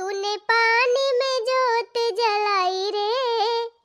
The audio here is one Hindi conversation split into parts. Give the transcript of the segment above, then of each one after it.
तूने पानी में जोत जलाई रे,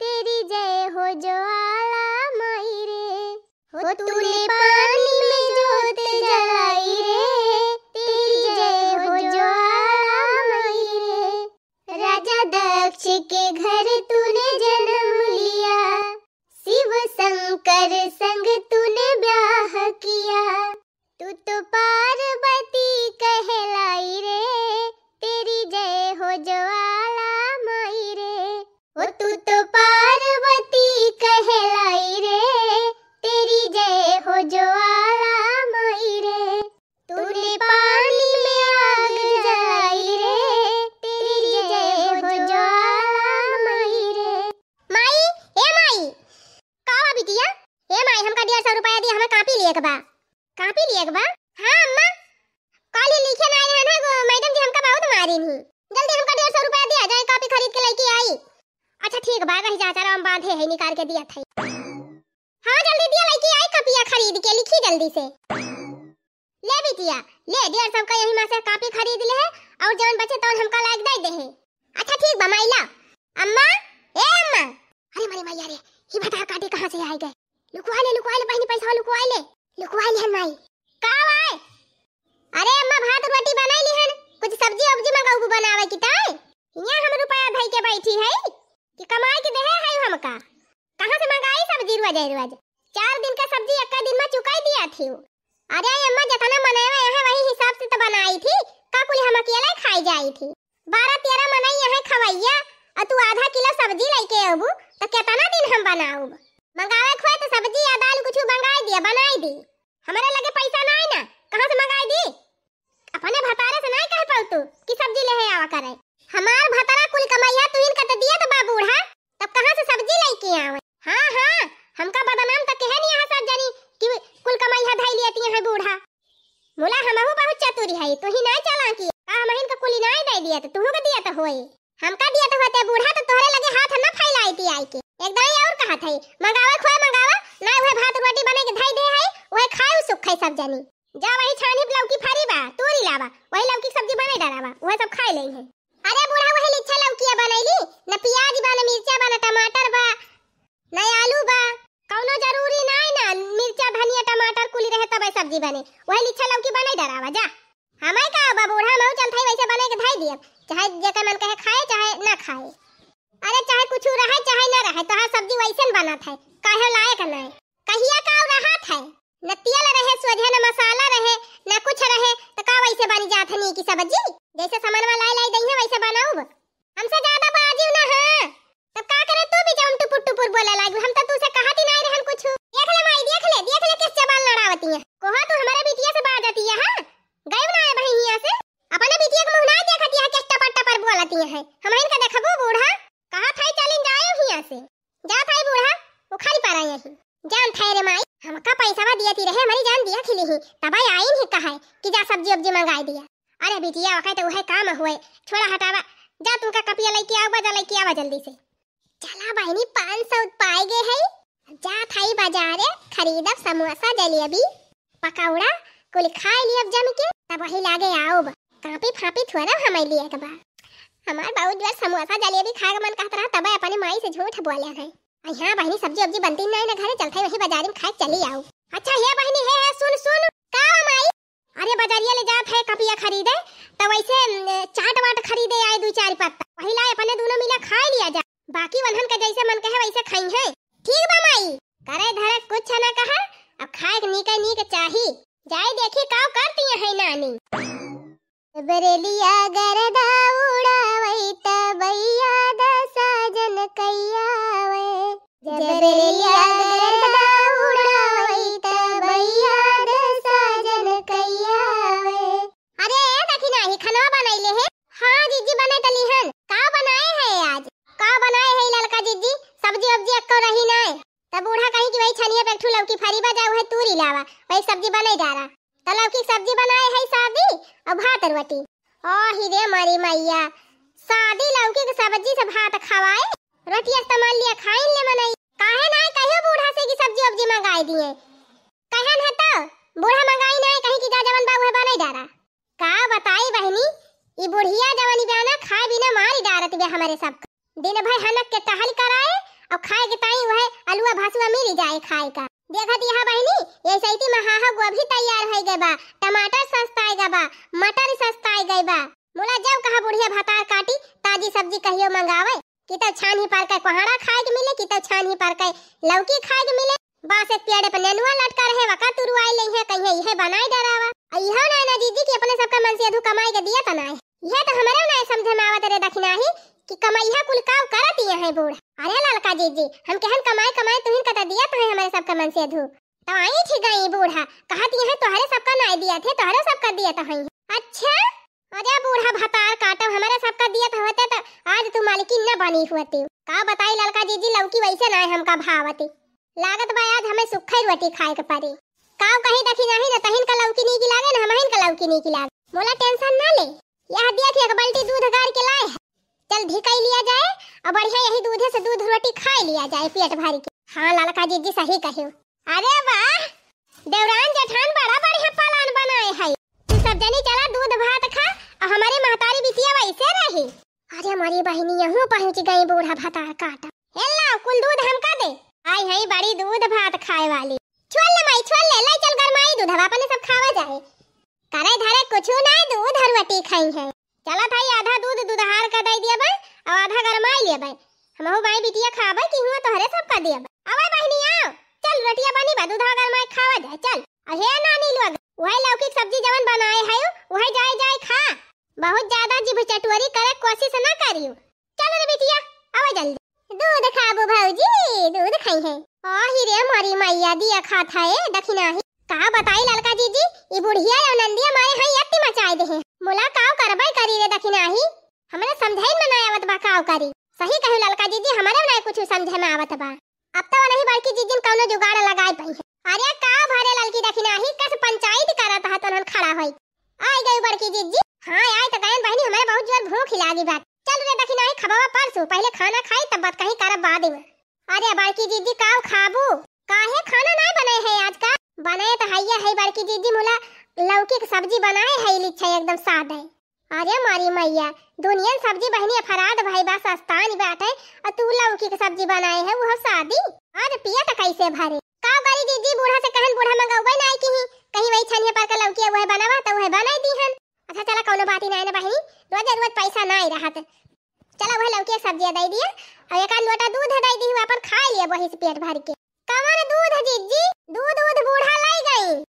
तेरी जय हो ज्वाला माई रे। हो तूने पानी में जोत जलाई रे, तेरी जय हो ज्वाला माई रे। राजा दक्ष के घर तूने जन्म लिया, शिव शंकर संग तूने ब्याह किया। तू तो पार्वती कहलाई रे, तेरी जय हो ज्वाला माई रे। ओ तू तो पार्वती कहलाई रे, तेरी जय हो ज्वाला माई रे। तूने पानी में आग जलाई रे, तेरी जय हो ज्वाला माई रे। माई ए माई का बिटिया ए माई हमका 150 रुपया दिया, हमें कॉपी लिए के बा। कॉपी लिए के बा? हां अम्मा कल लिखे ना आए ना मैडम जी हमका बहुत मारी नहीं। जल्दी हमका 150 रुपया दिया जाए, कॉपी खरीद के लेके आई। अच्छा ठीक बा, रही जा चलो हम बांधे है निकाल के दिया था। हां जल्दी दिया लेके आई, कॉपियां खरीद के लिखी जल्दी से। ले बिटिया ले 150 का यही में से कॉपी खरीद ले और जौन बचे तो हमका लाग दे दे है। अच्छा ठीक बा माईला। अम्मा ए अम्मा अरे मारी मैया रे ये बता काटी कहां से आ गए। लुकवा ले बहनी पैसा लुकवा ले हन माई। का आए अरे अम्मा भात रोटी बनाई ली हन, कुछ सब्जी वब्जी मंगाऊ बनावे की ताई। यहां हम रुपया धई के बैठी है कि कमाई के देहे है हमका। कहां से मंगाई सब्जी रोज 4 दिन का सब्जी एक दिन में चुकाई दिया थी। अरे अम्मा जितना बनावे है वही हिसाब से तो बनाई थी, का कुल हम अकेले खाई जाई थी। 12-13 मनाई है खवैया और तू आधा किलो सब्जी लेके आबू तो कितना दिन हम बनाऊ। मंगावे खोए तो सब्जी या दाल कुछ मंगाई दिया बनाई दी। हमारे लगे पैसा ना है ना, कहां से मंगाई दी? अपने भतारे से नहीं कह पाऊ तू कि सब्जी ले आवा करे। हमार भतारा कुल कमाइया तू इनका तो दिया तो बूढ़ा, तब कहां से सब्जी लेके आवे। हां हमका बदनाम तक है नहीं यहां सब जानी कि कुल कमाइया धई लेती है बूढ़ा। मोला हमहु बहुत चतुरी है, तू ही नहीं चला की का हमहिन का कुली नहीं दे दिया तो तू को दिया तो होई। हमका दिया तो होते बूढ़ा तो तोहरे लगे हाथ न फैलाई थी आई के। एकदम और कहा थई मंगावे खोए मंगावा ना वह भात रोटी बने के धई दे है वह खाए सुख खाए सब जानी। जा वही छानी लौकी फारी बा तोरी लावा वही लौकी सब्जी बने डालावा वह सब खाए ले है। अरे बूढ़ा वही लिच्छा लौकिया बनैली न प्याज बा न मिर्चा बा न टमाटर बा न आलू बा, कौनो जरूरी नहीं ना मिर्चा धनिया टमाटर कुली रहे तब सब्जी बने। वही लिच्छा लौकी बने डालावा जा। हमें का बा बूढ़ा मऊ चल थई वैसे बने के धई दिए, चाहे जेका मन कहे खाए चाहे ना खाए। अरे चाहे कुछ रहे चाहे ना रहे तो सब्जी वैसे बनत है, काहे लायक नहीं। कहिया का रहत है न तेल रहे सोझे न मसाला रहे न कुछ रहे तो का वैसे बन जात है की सब्जी। जैसे सामान लाई लाई दई है वैसे बनाऊ। हमसे ज्यादा बाजी ना है तब का करे तू भी जम टुपुर बोले लागी। हम तो तुसे कहती नहीं रहन कुछ। देख ले माई देख ले किस जबान लड़ावती है। कोहा तू हमारे बिटिया से बाजती है। हां गई ना है बहन यहां से अपने बिटिया के मुंह ना देखती है किस टपट टपर बोलती है। हम इनका देखबो बूढ़ा कहा थाई चलिन जाए यहां से जा थाई बूढ़ा वो खाली पारा यही जान थाई रे माई। हमका पैसा दिया थी रहे हमारी जान दिया खिली ही तब आई ही कहा कि जा सब्जी वब्जी मंगाई दिया। अरे बिटिया वखा तो वह काम हुए छोड़ा हटावा जा तुमका कपिया लेके आवा जा लेके आवा जल्दी से। चला बहनी 500 पाए गए है। जा थाई बाजारे खरीदब समोसा जलेबी पकौड़ा कुल खाए लियब जम के तब वही लागे आओ कापी फापी थोड़ा हमें लिए के बा। हमार बहुत जोर समोसा जलेबी खाए मन कहत रहा तब अपने माई से झूठ बोले है। यहाँ बहनी सब्जी वब्जी बनती नहीं ना घरे चलते वही बाजार में खाए चली आओ। अच्छा हे बहनी है सुन का माई। अरे बाजारिया ले जात है कपिया खरीदे तो वैसे चाट वाट खरीदे आए 2-4 पत्ता वही लाए अपने दोनों मिला खा लिया जा। बाकी वनहन का जैसे मन कहे वैसे खाई है। ठीक बा माई करे धरे कुछ ना कहा अब खाए नीक चाही जाए देखी काव करती है नानी। बरेलिया गरदा उड़ावई तबैया द साजन कैयावे जबरेलिया गरदा उड़ावई तबैया द साजन कैयावे। अरे देखी नाही खाना बनैले है। हां जीजी बने तली हन का बनाए है आज का बनाए है ललका जीजी सब्जी वब्जी अक्को रही नहीं तब बूढ़ा कही कि वही छनिया पे ठू लौकी फरी बजा है तूरी लावा वही सब्जी बने जा रहा तलाव की सब्जी बनाए है शादी और भात रोटी। ओ ही रे मारी मैया शादी लौकी की सब्जी से भात खवाए रोटी इस्तेमाल लिया खाइन ले मनई काहे ना कहियो बूढ़ा से की सब्जी वब्जी मंगाई दिए कहन है तो बूढ़ा मंगाई नहीं कहीं की जा जवन बाबू है बने जा रहा का बताई बहनी ई बुढ़िया जवानी बयाना खाए बिना मारी डारत बे हमारे सब दिन भर हनक के टहल कराए और खाए के ताई वह अलुआ भासुआ मिल जाए खाए का। देखत यहां बहनी ये सैती महाहा गोभी तैयार हो गए बा, टमाटर सस्ता गए बा, मटर सस्ता गए बा। मोला जब कहा बुढ़िया भातार काटी ताजी सब्जी कहियो मंगावे कि तो छान ही पार के कोहड़ा खाए के मिले, कि तो छान ही पार के लौकी खाए के मिले। बास एक पेड़ पे नेनुआ लटका रहे वका तुरुआई ले है कहिए यह बनाई डरावा। इहो ना जीजी की अपने सबका मन से अधु कमाई के दिया तना है। यह तो हमारे ना समझ में आवत रे दखिना ही कि कमाईहा कुल काव करत ही है बूढ़। अरे ललका जीजी हम कहन कमाई कमाई तुहिन कता दिया तो है हमारे सबका मन से अधु। तो आई थी गई बूढ़ा कहत यह तोहरे सबका नाई दिया थे, तोहरे सबका दिया तो है। अच्छा अरे बूढ़ा भतार काटो हमारे सबका दिया तो होते तो आज तू मालिकिन न बनी हुती। का बताई ललका जीजी लौकी वैसे ना हमका भावती लागत बा आज हमें सुखई रोटी खाए के पड़ी। काव कहीं दखी नहीं न तहिन का लौकी नहीं की लागे न हमहिन का लौकी नहीं की लागे। मोला टेंशन ना ले, यह देख एक बाल्टी दूध गार के लाए है, चल धिकाई लिया जाए और बढ़िया यही दूधे से दूध रोटी खाए लिया जाए पेट भर के। हां ललका जीजी सही कहियो। अरे वाह देवरान जेठान बड़ा बढ़िया पालन बनाए है। तू सब जनी चला दूध भात खा और हमारी महतारी बिटिया वैसे रही। अरे हमारी बहनी यहां पहुंच गई बूढ़ा भतार काटा। हेला कुल दूध हमका दे, आई है बड़ी दूध भात खाए वाली। छोल ले माई छोल ले, ले चल गरमाई दूध हवा अपने सब खावा जाए। करे धरे कुछ ना दूध और रोटी खाई है। चला भाई आधा दूध दूधहार का दे दिया बे और आधा गरमाई लिया बे। हमहु भाई बिटिया खाबे कि हुआ तोहरे सब का दिया बे। आवे बहनी आओ चल रोटियां बनी बा दूध गरमाई खावा जाए चल। अहे नानी लोग वही लौकी सब्जी जवन बनाए है वही जाए जाए खा, बहुत ज्यादा जीभ चटोरी करे कोशिश ना करियो। चल रे बिटिया आवे जल्दी दूध खाबो भौजी दूध खाई है। आही रे मारी मैया दिया खात है दखिना ही। का बताई ललका जीजी ई बुढ़िया और नंदिया मारे है यत्ती मचाए दे है। मोला काव करबई करी रे दखिना ही हमरे समझाई में ना आवत बा काव करी। सही कहू ललका जीजी हमारे ना कुछ समझे में आवत बा। अब तो नहीं बड़की जीजी कौनो जुगाड़ लगाई पई है। अरे काव भरे ललकी दखिना ही कस पंचायत करत है तनन खड़ा होई। आई गई बड़की जीजी। हां आई तो गयन बहनी हमारे बहुत जोर भूख लागी बात। चल रे दखिना ही खबावा परसू पहले खाना खाई तब बात कहीं करब बाद में। अरे बड़की जीजी काव खाबू काहे खाना नहीं बनाए है आज का? बनाए तो हैया है बड़की जीजी मोला लौकी की सब्जी बनाए है लिच्छा एकदम सादा। अरे मारी मैया दुनिया सब्जी बहनी फराद भाई बा सस्तान बाटे और तू लौकी की सब्जी बनाए है वो सादी। आज पिया तो कैसे भरे काव करी जीजी बूढ़ा से कहन बूढ़ा मंगावे नहीं कहीं वही छनिया पर का लौकी वह बनावा तो वह बनाई दीहन। अच्छा चला कोनो बात ही नहीं ना बहनी रोज पैसा नहीं रहत। चला वह लौकी सब्जी दे दिया और एक लोटा दूध दे दी अपन खा लिए वही से पेट भर के। कवन दूध जीजी दूध बूढ़ा लाई गई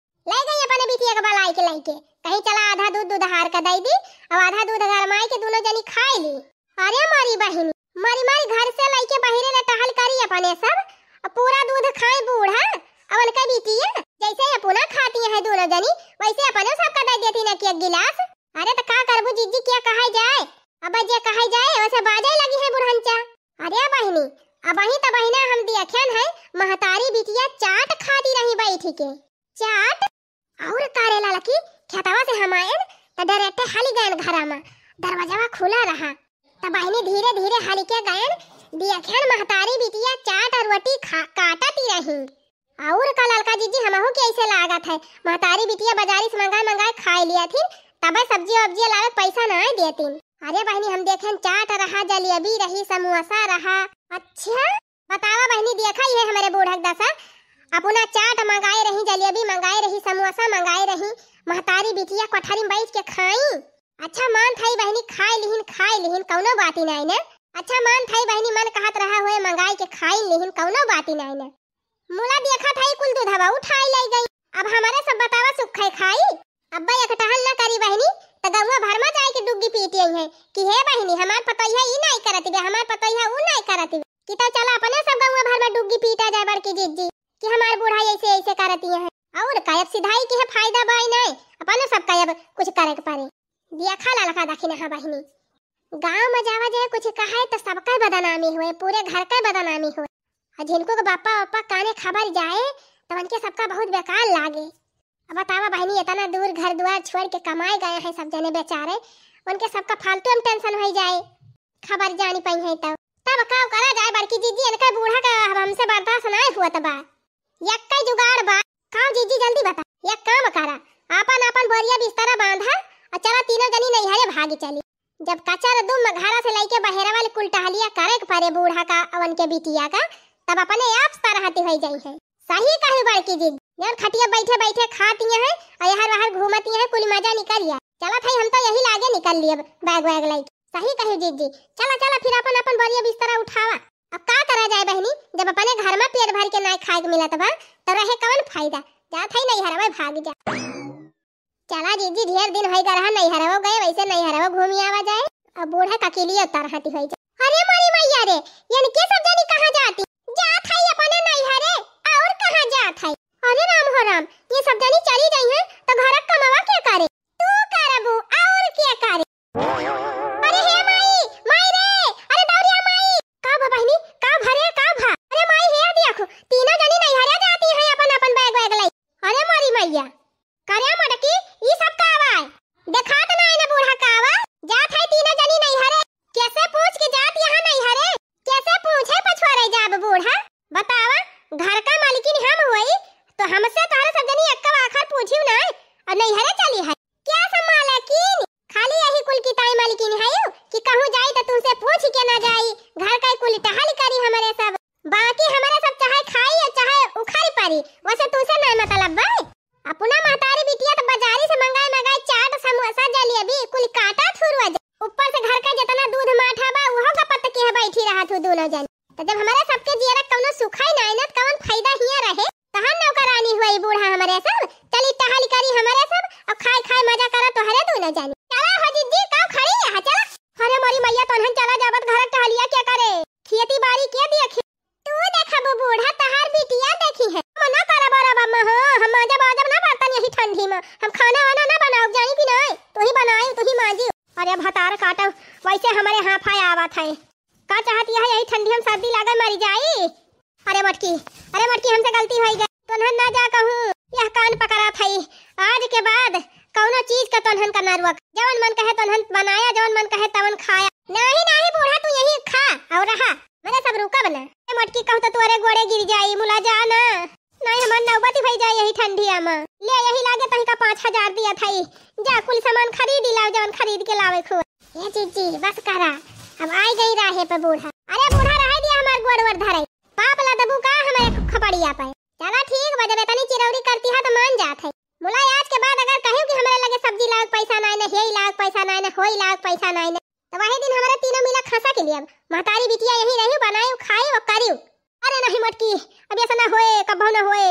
अपने बिटिया के बलाई के लाई के कहीं चला आधा दूध दूधहार का दे दी और आधा दूध गरमाई के दोनों जनी खाई ली। अरे मारी बहनी मारी घर से लाई के बहिरे ले टहल करी अपने सब और पूरा दूध खाए बूढ़ा और उनका बिटिया जैसे अपना खाती है दोनों जनी वैसे अपने सबका दे देती ना कि एक गिलास। अरे तो का करबू जीजी क्या कहा जाए अब जे कहा जाए वैसे बाजे लगी है बुढ़ंचा। अरे बहनी अब ही तो बहिना हम देखेन है महतारी बिटिया चाट खाती रही बैठी के चाट और कारे ललकी खेतवा से हम आए तो डायरेक्ट हाली गए घरा में दरवाजा खुला रहा तो बहनी धीरे धीरे हाली के गए देखेन महतारी बिटिया चाट और रोटी काटती रही। और का ललका जीजी हमहु के ऐसे लागत है महतारी बिटिया बाजारी से मंगाए खाए लिया थी तब सब्जी वब्जी लावे पैसा नहीं देती। अरे बहनी हम देखें चाट रहा जलेबी रही समोसा रहा। अच्छा बतावा बहनी देखा ही है हमारे बूढ़क दशा अपना चाट मंगाए रही जलेबी मंगाए रही समोसा मंगाए रही महतारी बिटिया कोठारी में बैठ के खाई। अच्छा मान थाई बहनी खाई लिहिन कौनो बात ही नहीं ना। अच्छा मान थाई बहनी मन कहत रहा हुए मंगाई के खाई लिहिन कौनो बात ही नहीं ना। मुला देखा थाई कुल दूधवा उठाई ले गई। अब हमारे सब बतावा सुख खाई अब्बा एक टहल ना करी बहनी तो गौवा भर में जाए के डुग्गी पीटी है कि हे बहनी हमार पतैया ई नहीं करती बे हमार पतैया ऊ नहीं करती कि तो चला अपने सब गौवा भर में डुग्गी पीटा जाए बड़की जीजी कि हमार बूढ़ा ऐसे करती है। और का अब सिधाई के है फायदा बाई नहीं अपने सब का अब कुछ करे के पारे देखा ललका दखिना हां बहनी गांव में जावा जाए कुछ कहे तो सबका बदनामी होए पूरे घर का बदनामी होए और जिनको के बापा काने खबर जाए तो उनके सबका बहुत बेकार लागे। अब बतावा बहनी इतना दूर घर द्वार छोड़ के कमाए गए हैं सब जने बेचारे उनके सबका फालतू में टेंशन हो जाए खबर जानी पई है तब का करा जाए बड़की जीजी इनका बूढ़ा का हमसे बर्दाश्त नहीं हुआ तबा यक्का जुगाड़ बा का जीजी जल्दी बता एक काम करा अपन बोरिया बिस्तर बांधा और चला तीनों जनी नैहरे भागी चली। जब कचर दुम घरा से लेके बहेरा वाले कुल टहलिया करे के पारे बूढ़ा का अवन के बिटिया का तब अपने आप तरहती हो जाई है। सही कहू बड़की जी, यार खटिया बैठे बैठे खाती है और यहाँ बाहर घूमती है, कुल मजा निकलिया। चला भाई हम तो यही लागे निकल लिए बैग वैग लेके। सही कहू जी। चला चला फिर अपन अपन बढ़िया बिस्तर उठावा। अब का करा जाए बहनी, जब अपने घर में पेट भर के ना खाए के मिलत बा तो रहे कवन फायदा। जात है नहीं हरवा भाग जा। चला जीजी ढेर दिन होई गरहा नहीं हरवा गए, वैसे नहीं हरवा घूमी आवा जाए। अब बूढ़ा ककेलिया तरहती होई जाए। अरे मारी मैया रे, यानी के सब जानी कहां जाती? जात है अपने नहीं हरे और कहां जात है? अरे राम हो राम, ये सब जानी चली गई है तो घर कमावा क्या करे? तू करबू और क्या करे? अरे हे माई, माई रे, अरे दौड़िया माई। का भा बहनी, का भरे का भा? अरे माई हे देखो, तीनों जनी नहीं हरे जाती है अपन अपन बैग वैग लाई। अरे मारी मैया, करे मटकी ई सब का आवा? देखा तो नहीं ना बूढ़ा का आवा? जात है तीनों जनी नहीं हरे। कैसे पूछ के जात यहाँ नहीं हरे? कैसे पूछे पछवारे जाब बूढ़ा? बतावा, घर का मालिकिन हम हुई तो हमसे तोहरे सब जनी एक आखर पूछियो ना और नहीं हरे चली है। क्या संभालकिन? खाली यही कुल की ताई मालिकिन है कि कहूं जाई तो तुमसे पूछ के ना जाई। घर का कुल टहल करी हमारे सब, बाकी हमारे सब चाहे खाई या चाहे उखाड़ी पड़ी, वैसे तुमसे ना मतलब बा। अपना महतारी बिटिया तो बाजारी से मंगाए चाट समोसा जलेबी कुल काटा थुरवा जा। ऊपर से घर का जितना दूध माठा बा वो गपत के बैठी रहा तू दोनों जन। तो जब हमारे सबके जियरा कौनो सुखाई ना न कौन फायदा हिया रहे। तहन नौकरानी हुई बूढ़ा हमारे सब चली टहल करी हमारे सब और खाए खाए मजा करा तो हरे दोनों जन। चला हो जीजी का खड़ी है चला। अरे मारी मैया तोहन चला जाबत घर टहलिया क्या करे? खेती बाड़ी के देखी तू देखबो बूढ़ा तहार बिटिया देखी है। मना करा बराबर में हो, हम जब ना बर्तन यही ठंडी में हम खाना वाना ना बनाओ जानी कि नहीं? तू ही बनाई तू ही मांजी। अरे भतार काटा वैसे हमारे हाथ आया आवत है। का चाहती है यही ठंडी हम सर्दी लागे मरी जाई? अरे मटकी हमसे गलती हो गई। तोहन ना जा कहूं यह कान पकड़ा थई। आज के बाद कौनो चीज का तोहन का ना रुक। जवन मन कहे तोहन बनाया, जवन मन कहे तवन खाया। नहीं बूढ़ा तू यही खा और रहा, मैंने सब रुका बना। मटकी कहूं तो तोरे गोड़े गिर जाई, मुला जा ना। नहीं हमन नौबती भई जाए यही ठंडिया में। ले यही लागे तही का 5000 दिया थई। जा कुल सामान खरीद लाओ जवन खरीद के लावे खो। ये जीजी बस करा, अब आई गई राहे पे बूढ़ा। अरे बूढ़ा रह दिया हमार गोड़वर धरे। पाप ला दबू का हमारे खपड़िया पे। चला ठीक बा, जब इतनी चिरौरी करती है तो मान जात है। मुला आज के बाद अगर कहू कि हमारे लगे सब्जी लाग पैसा नहीं न, हेई लाग पैसा नहीं न, होई लाग पैसा नहीं न, तो वही दिन हमारे तीनों मिला खसा के लिए महतारी बिटिया यही रही बनाई खाई और करियो। अरे नहीं मटकी, अब ऐसा ना होए, कब ना होए।